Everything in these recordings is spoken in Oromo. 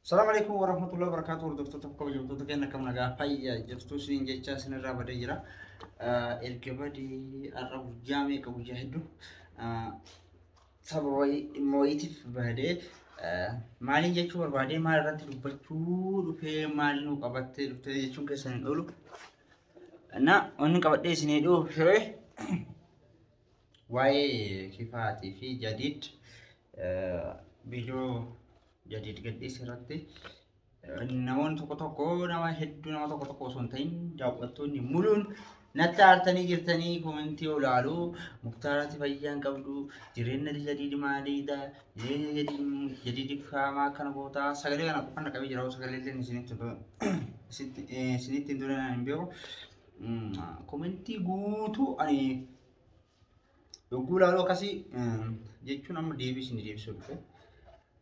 السلام عليكم ورحمة الله وبركاته. دكتور تفكوا جبتوا تكينا كم نجا فاي جبتوا سنين جيتشا سنة رابع ديجرا الكبدي الرب جامي كوجهدو سبوي مويتف بعده مالين جيتشو بعده ما رانت لبتشو لفه مالين وقبضت لفه جيتشو كسرين دولو أنا أني قبضت سنين دو شوي واي كيفاتي في جديد فيديو جديد قدي سرتي namoonni tokko tokko nama hedduu nama tokko tokko osoo hin ta'in daawwattoonni muluun natti aartanii jirtanii komentii olaaluu muktaarati fayyaan qabdu jireenya jadiidi maaliidha jireenya jadiidi faamaa kana gootaa sagalee kana qofaan qabee jira sagalee illee isinitti hin duran hin beeku komentii guutuu ani yogguu laaluu akkasii jechuun amma deebisuu dhufe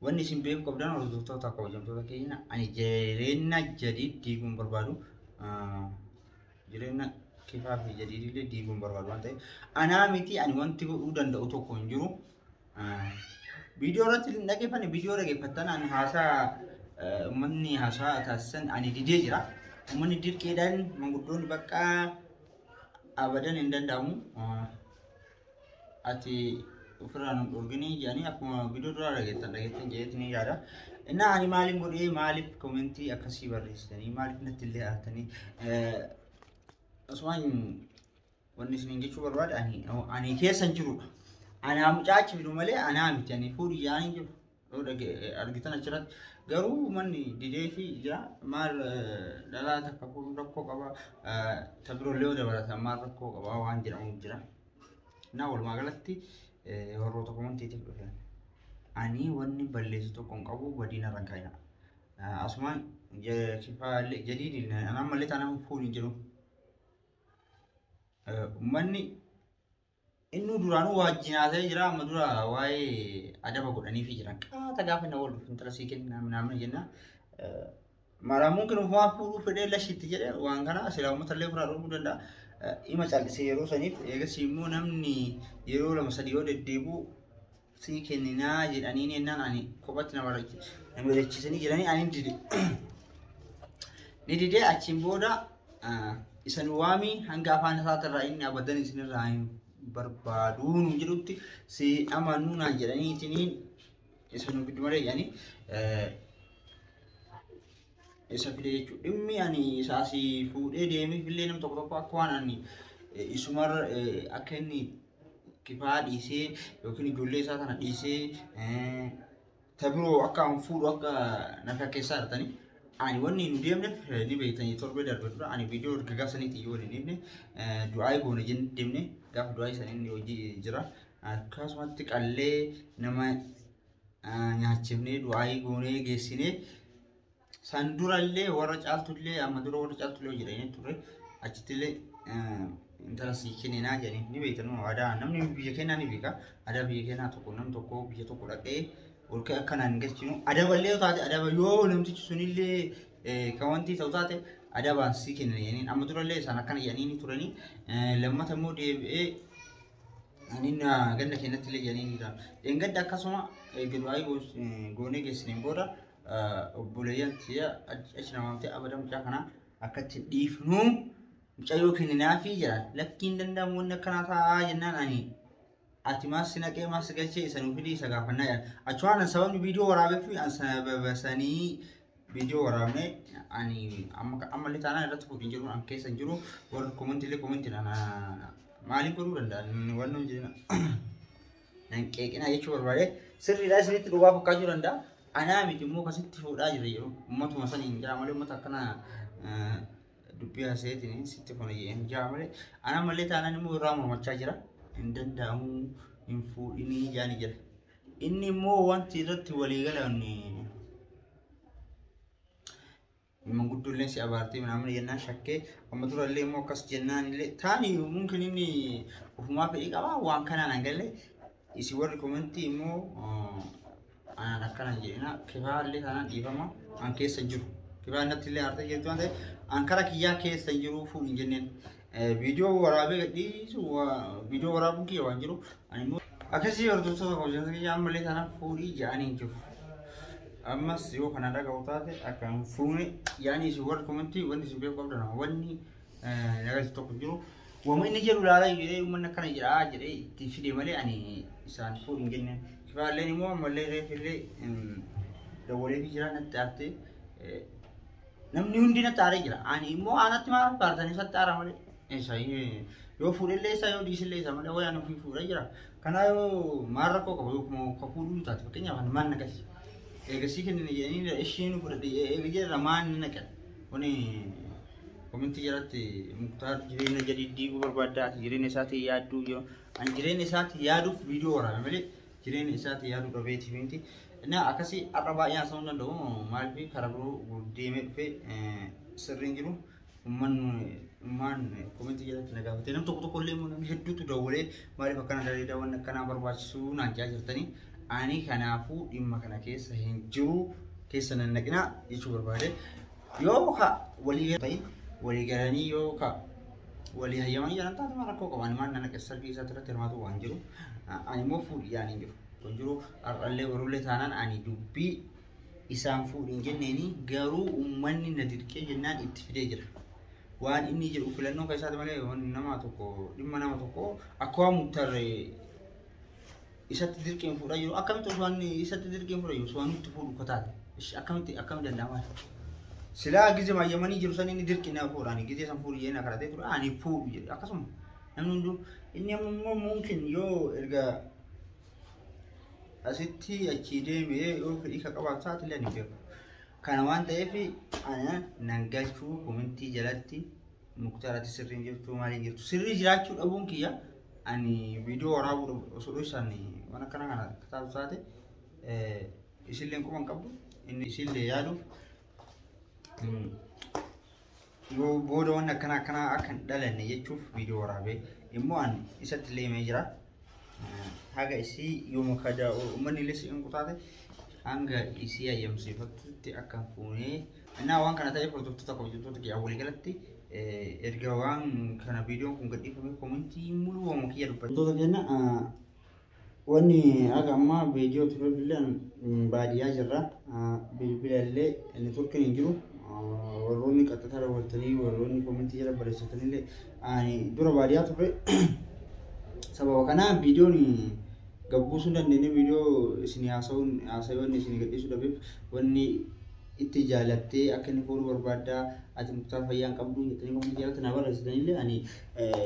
wanni isin beeku qabdan hordoftoota kabajamtoota keenya ani jireenya jadiid diiguun barbaadu jireenya kifaa fi jadiid illee diiguun barbaadu waan ta'eef anaa miti ani wanti godhuu danda'u tokko hin jiru viidiyoo irratti dhaggeeffanne viidiyoo dhaggeeffattan ani haasaa uummanni haasaa taasisan ani didee jira uummanni dirqeedhaan manguddoonni bakka abadan hin danda'amu ati ufiraan urgini jani akkuma video dura dhageettan jeetni yaada inna ani maalin godhee maaliif commenti akkasii barreessitanii maaliif natti illee artanii asmaan wanni isin jechuu barbaada ani keessan jiru ana mucaachi bidu malee ana miti ani fuudhi yaani jiru argitan achirratti garuu manni didee fi jira maal dhalaa takka fuudhu rakkoo qaba tabirollee dabalata maal rakkoo qaba waan jedhamu jira na walumaa galatti warroota komantiitiif dhufe ani wanni balleessu tokko hin qabu wadiina rankaayina asumaan kifaalee jadiidin anaan mallee taanaan fuudhin jiru manni inni duraanuu waajjinaatee jira amma dura waa'ee adaba godhaniifi jiran qaata gaafa na wal dhufin talasii kenna naamna jenna maramuun kan ufumaa fuudhuu fedhee lashitti jedhe waan kana silaa uummatallee furaa dhufuu danda'a ima caallisee yeroo saniif eegas immoo namni yeroo lama sadii yoo deddeebi'u sii kenninaa jedhanii ennaan ani kophatti nama barreechisanii jedhanii ani ni didee achiin booda isan waamii hanga afaan isaatirraa inni abadan isinirraa hin barbaaduun jedhutti si amanuu naan jedhanii itiniin isan giddu malee jedhanii isa fide jechuudha dhimmi ani isaasi fuudhee deemee fillee nam tokko tokko akka waan ani isumar akka inni kifaa dhiisee yookiin ijoollee isaa kana dhiisee tabiroo akka an fuudhu akka nafa keessaa artanii ani wanni nu deemneef ni beektanii torbee darbe dura ani viidiyoo gaggaaf saniitti yoo deemne du'aa goone jenne deemne gaafa du'aa saniin hojii jira akkasumatti qallee nama nyaachifnee du'aa goonee geessinee sandurallee warra caaltullee amma dura warra caaltullee jedhanii ture achittillee intala sii kenninaa jedhanii ni beektan aadaa namni biyya keenyaa ni beeka aadaa biyya keenyaa tokko nam tokko biyya tokko dhaqee ol ka'e akkanaan galchinu adaballee taate adaba yoo namtichi sunillee kan wanti ta'u taate adabaan sii kennan jedhanii amma durallee isaan akkana jedhanii ni turanii lammata immoo deebi'ee ani ganda keenyatti illee jedhanii ni jira engadda akkasuma gidwaayii goonee geessiniin booda obboleeyyan tiya achina waamtee abadan mucaa kana akkatti dhiifnu mucayyoo kenninaa fi jira lakkiin danda'amu wanni akkanaa ta'aa jennaan ani ati maas naqee maas galchee isa nuuf isa gaafannaa jedhan achumaan sababni viidiyoo waraabeef babasanii viidiyoo waraabne ani ammallee taanaan irratti fuudhin jiru an keessa hin jiru warra komantiilee komantiidhaan maaliif godhuu danda'an wannoon jedhina nan qeeqinaa jechuu barbaade sirriidhaa isinitti dhugaa fakkaachuu danda'a ana miti immoo kasitti fuudhaa jira yeroo ummatuma saniin jira malee ummata akkana dubbii haasayeetiin sitti fona jedheen jira malee ana malee taanaan immoo irraa mormachaa jira hin danda'amu hin fuudhinii jaani jira inni immoo wanti irratti walii galan manguddolleen si abaartee namni jennaan shakkee amma durallee immoo akkas jennaan illee taani mumkin inni ufumaa fedhii qaba waan kanaan hangalle isi warri komentii immoo أنا كان جينا كفاية اللي أنا ديفما عن كيس سنجرو كفاية نبتة اللي أرتي جت وانده أنكرا كيا كيس سنجرو فول إنجنين فيديو ورابي قدي سو فيديو ورابو كي وانجرو أنا مو أكسي أردوسو كوجنس كي جام ملي ثانا فولي جاني جو أما سيو كان هذا قوتاته أكان فوني يعني سوار كومنتي واني سبيه قبلنا واني نقاش تقدروا وما نجروا لا يجري ومن كان يجري أجري تفيد مالي يعني إنسان فورين جنة كفاية لي مو مالي غير في اللي دولي في جرا نتعرتي نمني هندي نتعري جرا يعني مو أنا تما بارتني ستارا مالي إيش هاي يو فوري لي سايو ديس لي سامي لو يعني في فوري جرا كنا يو مارا كو كبلوك مو كفورو تاتي بكينيا من نقاش إيجاسي كنا نجاني إيشينو كردي إيجي رمان نكال وني كومنتي جراتي مختار جرينا جديد ديو بربادا جرينا ساتي يادو جو أن جرينا ساتي يادو فيديو ورا ملي جرينا ساتي يادو ربيتي بنتي نا أكاسي أربعة يا سونا دو مالبي خرابرو ديمت في سرينجرو من كومنتي جراتي نجابتي نم تقطع كل يوم نهدو تدوري مالي فكنا dari dawan كنا برباسو نانجا جرتني أني كنافو إما كنا كيس هنجو كيس ننقنا يشوف برباده يوكا ولي طيب ولي جراني يوكا ولي هيامي جران تاد ما ركوا كمان ما ننا كسر كيسة ترى ترماتو وانجرو أني مو فود يعني جرو وانجرو أرلي ورولي ثانان أني دوبي إسام فود إنجن نني جرو أمني ندير كي جنان اتفدي جرا وان إني جرو كلنا كيسة تمالي وان نما توكو لما نما توكو أقوى مكتر إسات تدير كيم فورا يو أكمل تسواني إسات تدير كيم فورا يو سواني تفور كتاد إيش أكمل دندامه سلا جزء ما يماني جلوساني ندير كنا فورا ني جزء سام فوري ينا كراتي ترى أني فور يجي أكاسم نمندو إني ممكن يو إرجع أسيتي أكيدي مي يو كذي كابا سات اللي نبيه كانوان تيفي أنا نانجاتو كومنتي جلاتي مختارات سرين جلتو مالين جلتو سرين جلاتو أبون كيا أني فيديو ورابو سولوشاني وانا كنا كتاب ساتي إيش اللي نكون كابو إني إيش اللي يادو يو بودو وانا كنا أكن دلني يشوف فيديو ورابي إمو أن إيشت اللي ميجرا هذا إيشي يوم كذا ومن اللي سيئن كتاتي أنغا إيشي أيام سيفتي أكن فوني أنا وان كنا تاي فوتو تتاكو جتو تكي أولي كلتي ergawaan kana viidiyoon kun gadhiifamee komentii muluu waan kiyya dubbatu. Wantoota kenna wanni akka amma viidiyoo ture billeen baadiyyaa jirra bilbilallee inni tokkin hin jiru warroonni qaxxataa daawwatanii warroonni komentii jala barreessatanii ani dura baadiyyaa ture sababa kana viidiyoon gabbuusuu dandeenye viidiyoo isin haasayoonni isin gadhiisuu dhabeef wanni itti jaalattee akka inni fooluu barbaaddaa ati muktaar fayyaan qabdu jettanii komentii jalatti na barreessitanillee ani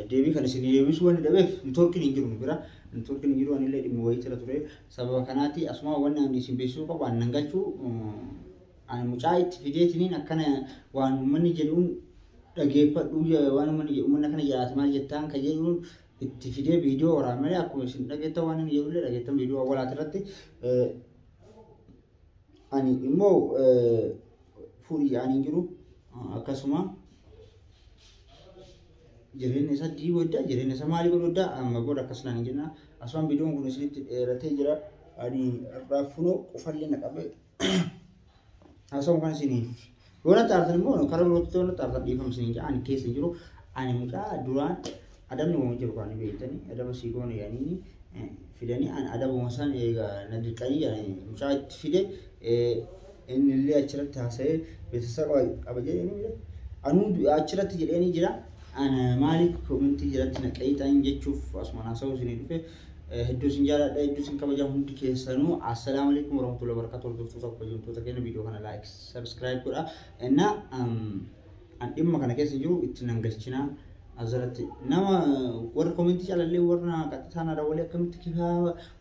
deebii kan isin deebisuu waan dhabeef niitoorkiin hin jiru bira niitoorkiin hin jiru anillee dhimma wayii jira ture sababa kanaatti asuma waan ani isin beeksisuu qabu an nan galchuu ani mucaa itti fideetiniin akkana waan uummanni jedhuun dhageeffadhu waan uummanni kana jiraate maal jettaan ka jedhuun itti fidee viidiyoo waraabee malee akkuma isin dhageettan waan inni jedhullee dhageettan viidiyoo awwaalaati irratti ani immoo fuudhii yaa'anii jiru akkasuma jireenya isaa diiwaddaa jireenya isaa maalii godhuddaa amma booda akkasumaan jenna asumaan viidiyoon kun isinitti dheeratee jira ani raafunoo qofallee naqabe asuma kan isinii yoona taartan immoo karaa birootti yoona taartan dhiifama isinii jaa ani keessa jiru ani mucaa duraan adamni uumama jiru kan beektanii adama siigoon yaa'anii fidanii an adabuma san egaa na dirqanii yaani mucaa itti fide inni illee achirratti haasa'ee beeksisa qaba jedhanii anu achirratti jedhanii jira ana maaliif komentii jalatti naqee ta'in jechuuf asuma haasa'uu isinii dhufe hedduu isin jaalladha hedduu isin kabajaa hundi keessanuu assalaamu alaykum warahmatullahi wabarakatuh hordoftoota kabajamtoota keenya viidiyoo kana like subscribe godha innaa an dhimma kana keessa jiru itti nan galchinaa azalatti nama warra komentii jaalallee warra qaxxataan adawwalee akkamitti kifaa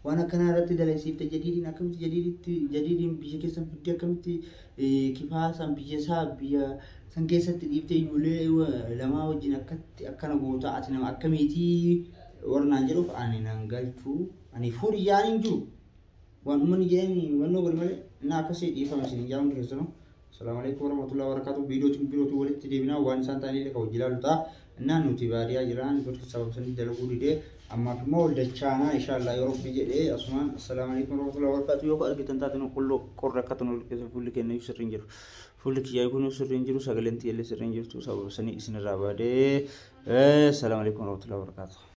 waan akkanaa irratti dalaysiifte jadiidiin akkamitti jadiidiin biyya keessan fidde akkamitti kifaa san biyya isaa biyya san keessatti dhiiftee ijoollee lamaa wajjin akkana goota ati nama akkamiitii warra naan jedhuuf ani nan galchuu ani fuudhii yaaniin jiru waan uummanni jedhanii wannoo godhe malee innaa akkasii dhiifama isin jaamuun keessanuu السلام عليكم ورحمة الله وبركاته فيديو ولد تديبنا وان سانتا لي لك وجلال تا ان نوتي باديا جيران دوت سبب سن دلغو دي اما في مول دچانا ان شاء الله يوروب بيجي دي اسمان السلام عليكم ورحمة الله وبركاته يوكو ارغتن تاتنو كله قركتن فول كن يسرنجر فول كي يكون يسرنجر سغلنتي يلي سرنجر تو سبب سن اسن راباده السلام عليكم ورحمة الله وبركاته